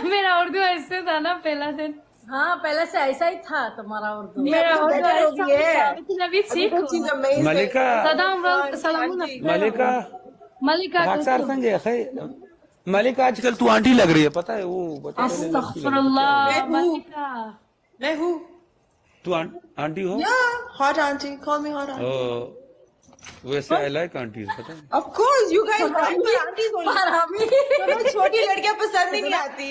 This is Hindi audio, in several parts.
मेरा उर्दू ऐसे था ना पहला दिन। हाँ पहले से ऐसा ही था तुम्हारा उर्दू। मेरा उर्दू better हो गई है। लेकिन अभी सीखो। She's amazing. मलिका सलाम मलिका मलिका खाकसार संजय खै मलिका आजकल तू आंटी लग रही है, पता है वो बता अस्तगफुरुल्लाह मलिका। मैं हूँ। तू आंटी हो? Yeah, hot auntie. Call me hot auntie. वैसे आई लाइक आंटीज, पता है? Of course, you guys like me aunties only. तुम्हें छोटी लड़कियां पसंद ही नहीं आती,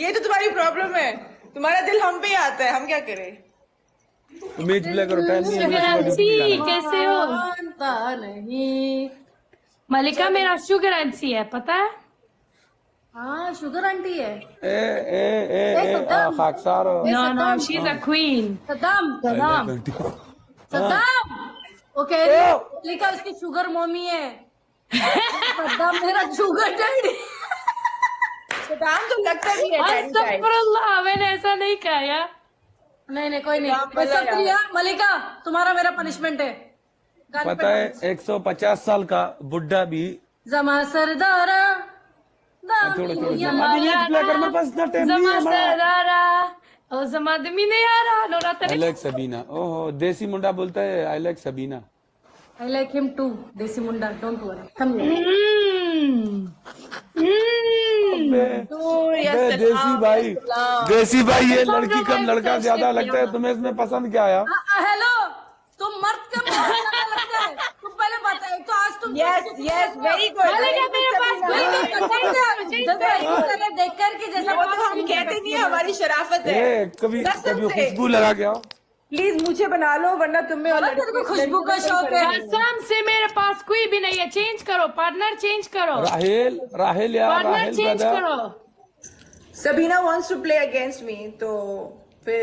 ये तो तुम्हारी प्रॉब्लम है। तुम्हारा दिल हम पे आता है, हम क्या करें? मेज ब्लैक और टाइम शुगर कैसे हो? जानता नहीं। मलिका मेरा शुगर आंटी है, पता है? हाँ शुगर आंटी है। खाकसार no no she is a queen. Saddam वो कह रही है मलिका उसकी शुगर मम्मी है। सद्दाम मेरा शुगर डैडी। सदाम तो लगता भी है डैडी टाइप। अस्तगफुरुल्लाह, मैंने ऐसा नहीं कहा यार। नहीं कोई नहीं। प्रिया मलिका तुम्हारा मेरा पनिशमेंट है। पता है 150 साल का बुढ़ा भी जमा सरदारा आई लाइक सबीना। ओहो देसी मुंडा बोलता है I like Sabina. I like him too. देसी मुंडा डोंट वरी। देसी भाई ये लड़की कम लड़का ज्यादा लगता है, तुम्हें इसमें पसंद क्या आया? हेलो तुम मर्द के लगता है। तुम पहले बताओ तो आज तुम यस वेरी गुड। देख कर कि जैसा वो तो हम कहते नहीं है, हमारी शराफत है। कभी खुशबू लगा के आओ प्लीज, मुझे बना लो वरना तुम्हें और तेरे को खुशबू का शौक है। कसम से मेरे पास कोई भी नहीं है। चेंज करो पार्टनर, चेंज करो राहेल यार, पार्टनर राहेल चेंज ब्रदर। करो। Sabina wants to play against me, तो फिर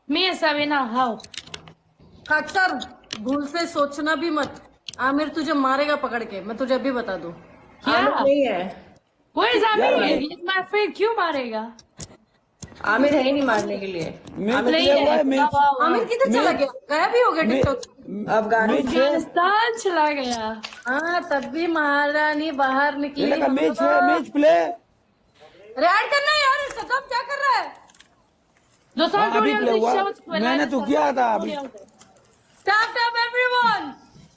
मैं सबीना हाउ खाकसर भूल से सोचना भी मत। आमिर तुझे मारेगा पकड़ के, मैं तुझे अभी बता दूं। क्या नहीं है। Where is Amir? He's my friend. क्यों मारेगा? आमिर है ही नहीं मारने के लिए। आमिर किधर चला गया? गायब ही हो गया टिकटॉक। अफगानिस्तान चला गया। हाँ तब भी महारानी बाहर निकली। मैच प्ले रेड करना है यार। सद्दाम क्या कर रहा है? मैंने तो किया था अभी। Tap everyone.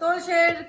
तो share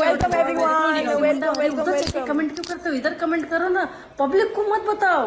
Welcome everyone. Welcome. Comment क्यों करते हो? इधर कमेंट करो ना, पब्लिक को मत बताओ।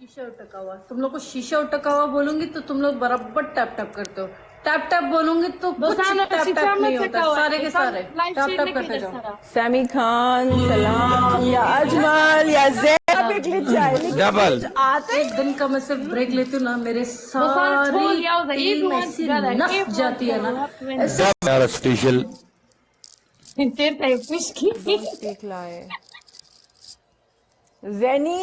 शीशा उटका हुआ, तुम लोग को शीशा उटका हुआ बोलूंगी तो तुम लोग बराबर टैप टैप करते हो। टैप टैप बोलूंगी तो कुछ टैप टैप नहीं होता। सारे के सारे टैप टैप करते जाओ। सैमी खान सलाम या अजमल या ज़ैनब एक लिट जाए डबल आते। एक दिन का मैं सिर्फ ब्रेक लेती हूँ ना, मेरे सारी टीम ऐसी नस जाती है ना। यार special Tenta eu fiz que देख लाए ज़ैनी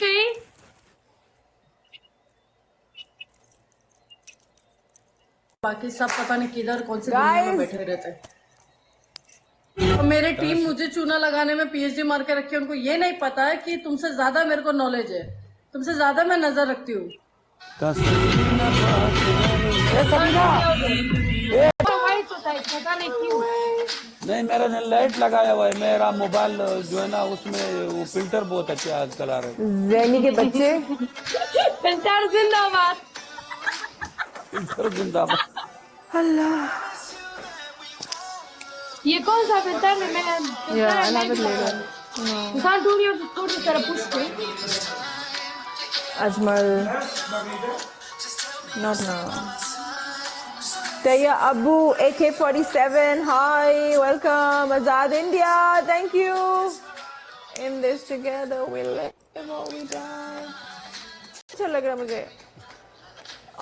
कई बाकी सब पता नहीं किधर कौन से दुनिया में बैठे रहते हैं। और मेरी टीम मुझे चूना लगाने में पीएचडी मार के रखी है। उनको ये नहीं पता है कि तुमसे ज्यादा मेरे को नॉलेज है, तुमसे ज्यादा मैं नजर रखती हूँ। वाइट होता है पता नहीं क्यों। नहीं मेरा ने लाइट लगाया हुआ है, मेरा मोबाइल जो है ना उसमें वो फिल्टर बहुत अच्छे आजकल आ रहे हैं। ज़ैनी के बच्चे फिल्टर जिंदाबाद। फिल्टर जिंदाबाद। अल्लाह ये कौन सा फिल्टर है? मैं दुकान ढूंढी और थोड़ी तरह पुश कई Ajmal not now. Taya Abu AK-47 hi welcome Azad India thank you. In this together we live or we die. अच्छा लग रहा है मुझे।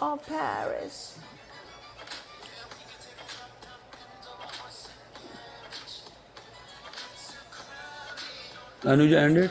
Oh Paris. Anuja ended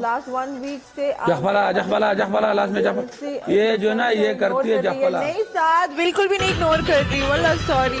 Last 1 week से जखवाला लास्ट में जखवाला ये जो ना ये करती है जखवाला। नहीं साथ बिल्कुल भी नहीं इग्नोर करती। वल्लाह सॉरी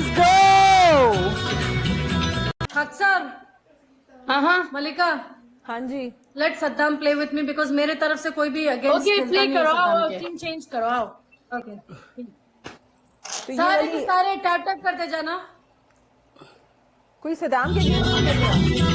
Let's go. अक्सर हाँ मलिका हाँ जी. Let Saddam play with me because मेरे तरफ से कोई भी अगेंस्ट ओके प्ले करो आओ टीम चेंज करो आओ ओके तो ये सारे के वाली सारे टैप टैप करते जाना कोई सदाम के